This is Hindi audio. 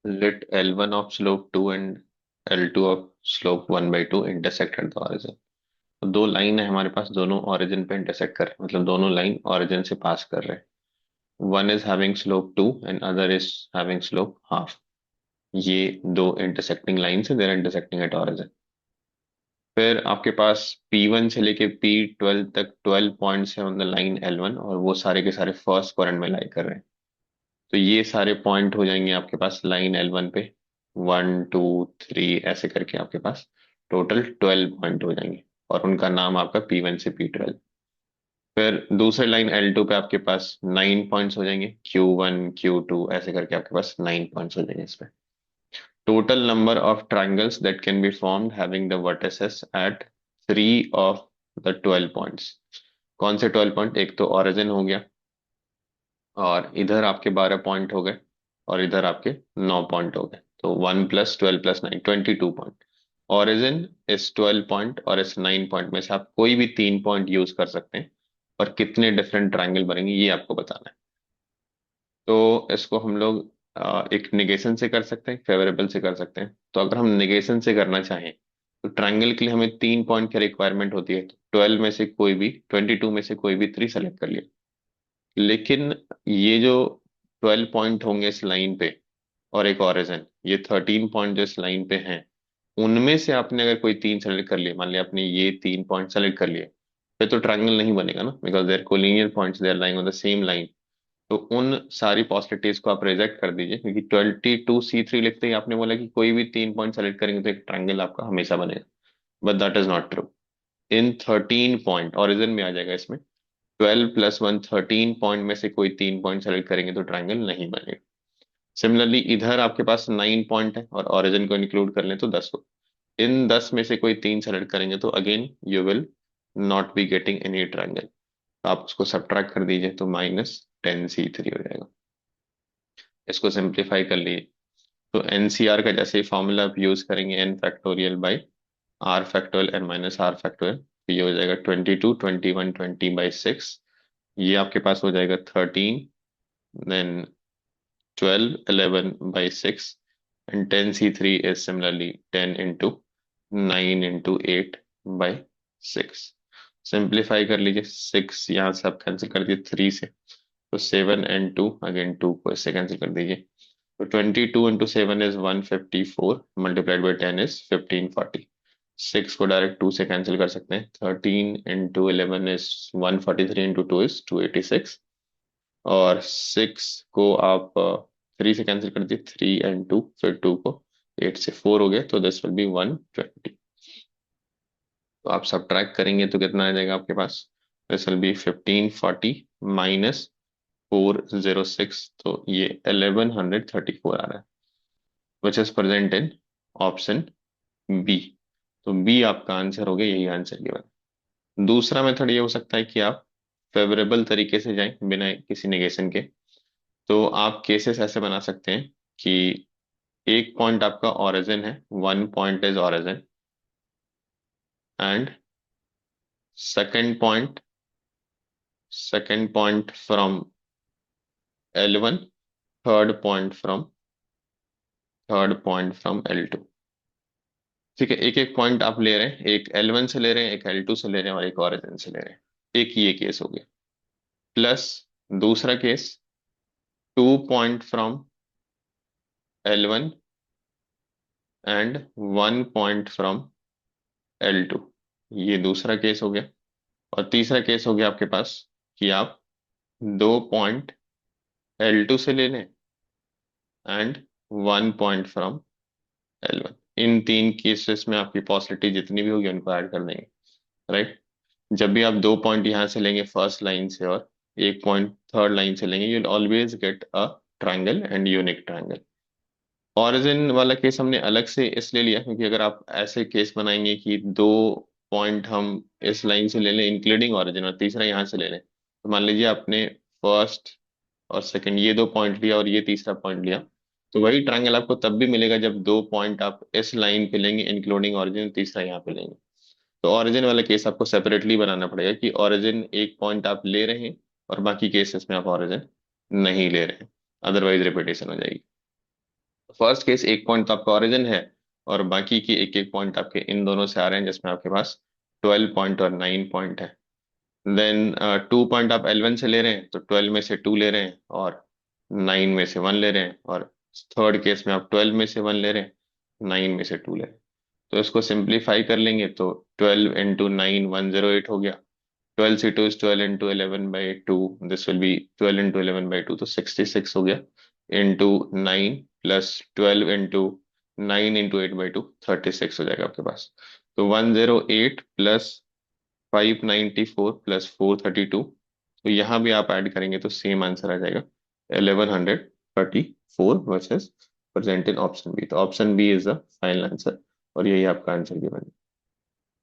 Let L1 of slope 2 and L2 of slope 1/2 intersect at the origin। तो दो लाइन है हमारे पास, दोनों ओरिजिन पे इंटरसेक्ट कर रहे हैं, मतलब दोनों लाइन ओरिजिन से पास कर रहे हैं। One is having slope 2 and other is having slope half. ये दो इंटरसेक्टिंग लाइन से, they are intersecting at origin. फिर आपके पास P1 से लेके P12 तक 12 पॉइंट्स है ऑन द लाइन L1, और वो सारे के सारे फर्स्ट क्वाड्रेंट में लाई कर रहे हैं। तो ये सारे पॉइंट हो जाएंगे आपके पास लाइन L1 पे। 1 2 3 ऐसे करके आपके पास टोटल 12 पॉइंट हो जाएंगे, और उनका नाम आपका P1 से P12। फिर दूसरे लाइन L2 पे आपके पास 9 पॉइंट्स हो जाएंगे, Q1 Q2 ऐसे करके आपके पास 9 पॉइंट्स हो जाएंगे इस पे। Total number of triangles that can be formed having the vertices at 3 of the 12 points. कौन से 12 पॉइंट? एक तो ओरिजिन हो गया, और इधर आपके 12 पॉइंट हो गए, और इधर आपके 9 पॉइंट हो गए। तो 1 + 12 + 9 22 पॉइंट। ओरिजिन इस 12 पॉइंट और इस 9 पॉइंट में से आप कोई भी 3 पॉइंट यूज कर सकते हैं, और कितने डिफरेंट ट्राइंगल बनेंगे ये आपको बताना है। तो इसको हम लोग एक निगेशन से कर सकते हैं, फेवरेबल से कर सकते हैं। तो अगर हम निगेशन से करना चाहें, तो ट्राइंगल के लिए हमें 3 पॉइंट की रिक्वायरमेंट होती है। तो 12 में से कोई भी, 22 में से कोई भी 3 सेलेक्ट कर लिया। लेकिन ये जो 12 पॉइंट होंगे इस लाइन पे, और एक ओरिजिन, ये 13 पॉइंट जो इस लाइन पे हैं, उनमें से आपने अगर कोई 3 सेलेक्ट कर लिए, मान लिया आपने ये 3 पॉइंट सेलेक्ट कर लिए, फिर तो ट्रायंगल नहीं बनेगा ना, because they're collinear points, they are lying on the same line. तो उन सारी पॉसिबिलिटीज को आप रिजेक्ट कर दीजिए, क्योंकि 22C3 लिखते ही आपने बोला कि कोई भी 3 पॉइंट सेलेक्ट करेंगे तो एक ट्रायंगल आपका हमेशा बनेगा। But that is not true. In 13 point origin में आ जाएगा इसमें। 12 + 1 13 पॉइंट में से कोई 3 पॉइंट सेलेक्ट करेंगे तो ट्राइंगल नहीं बनेगा। सिमिलरली इधर आपके पास 9 पॉइंट है, और ओरिजिन को इंक्लूड कर लें तो 10 हो। इन 10 में से कोई 3 सेलेक्ट करेंगे तो again you will not be getting any triangle. आप उसको सब्ट्रैक्ट कर दीजिए तो -10C3 हो जाएगा। इसको सिंप्लीफाई कर लीजिए, तो एनसीआर का जैसे ही फॉर्मूला आप यूज करेंगे, n factorial n - r factorial, तो ये हो जाएगा 22 21 20/6। ये आपके पास हो जाएगा 13, then 12 11/6, and 10C3 is similarly 10 into 9 into 8/6। Simplify कर लीजिए, 6 यहाँ से आप कैंसिल कर दीजिए 3 से, तो 7 and 2, अगेन 2 को इससे कैंसिल कर दीजिए। तो 22 into 7 is 154, × 10 is 1540। 6 को डायरेक्ट 2 से कैंसिल कर सकते हैं। 13 into 11 is 143, into 2 is 286। और 6 को आप 3 से कैंसिल कर दिए, 3 and 2, फिर 2 को 8 से 4 हो गए, तो दिस विल बी 120। तो आप सब ट्रैक करेंगे तो कितना आ जाएगा आपके पास? दिस विल बी 1540 -406, तो ये 1134 आ रहा है, which is present in option B. तो बी आपका आंसर हो गया, यही आंसर गिवन। दूसरा मेथड ये हो सकता है कि आप फेवरेबल तरीके से जाएं बिना किसी नेगेशन के। तो आप केसेस ऐसे बना सकते हैं कि एक पॉइंट आपका ओरिजिन है, 1 point is origin, and second point from L1, third point from L2। ठीक है, एक एक पॉइंट आप ले रहे हैं, एक L1 से ले रहे हैं, एक L2 से ले रहे हैं, और एक ओरिजिन से ले रहे हैं। एक ये केस हो गया। प्लस दूसरा case, 2 point from L1 and 1 point from L2, ये दूसरा केस हो गया। और तीसरा केस हो गया आपके पास कि आप 2 पॉइंट L2 से ले लें एंड 1 पॉइंट फ्रॉम L1। इन तीन केसेस में आपकी पॉसिबिलिटी जितनी भी होगी उनको ऐड कर देंगे, राइट। जब भी आप 2 पॉइंट यहां से लेंगे फर्स्ट लाइन से, और एक पॉइंट थर्ड लाइन से लेंगे, you will always get a triangle and unique triangle. Origin वाला केस हमने अलग से इसलिए लिया क्योंकि अगर आप ऐसे केस बनाएंगे कि 2 पॉइंट हम इस लाइन से ले लें इंक्लूडिंग ओरिजिन, और तीसरा यहाँ से ले लें, तो मान लीजिए आपने फर्स्ट और सेकंड ये 2 पॉइंट लिया, और ये तीसरा पॉइंट लिया, तो वही ट्रायंगल आपको तब भी मिलेगा जब 2 पॉइंट आप इस लाइन पे लेंगे इंक्लूडिंग ओरिजिन, तीसरा यहाँ पे लेंगे। तो ओरिजिन वाला केस आपको सेपरेटली बनाना पड़ेगा कि ओरिजिन एक पॉइंट आप ले रहे हैं, और बाकी केसेस में आप ओरिजिन नहीं ले रहे हैं, अदरवाइज रिपीटेशन हो जाएगी। फर्स्ट केस एक पॉइंट तो आपका ओरिजिन है, और बाकी की एक एक पॉइंट आपके इन दोनों से आ रहे हैं, जिसमें आपके पास 12 पॉइंट और 9 पॉइंट है। देन 2 पॉइंट आप L1 से ले रहे हैं, तो 12 में से 2 ले रहे हैं, और 9 में से 1 ले रहे हैं, और थर्ड केस में आप 12 में से 1 ले रहे हैं, 9 में से 2 ले रहे हैं। तो इसको सिंप्लीफाई कर लेंगे तो 12 into 9 108 हो गया। 12 C2 is 12 into 11/2, this will be 12 into 11/2, तो 66 हो गया। into 9 प्लस 12 into 9 into 8/2, 36 हो जाएगा आपके पास। तो 108 प्लस 594 प्लस 432, तो यहाँ भी आप ऐड करेंगे तो सेम आंसर आ जाएगा 1134 versus present in option B. तो option B is the final answer, और यही आपका आंसर गिवन है।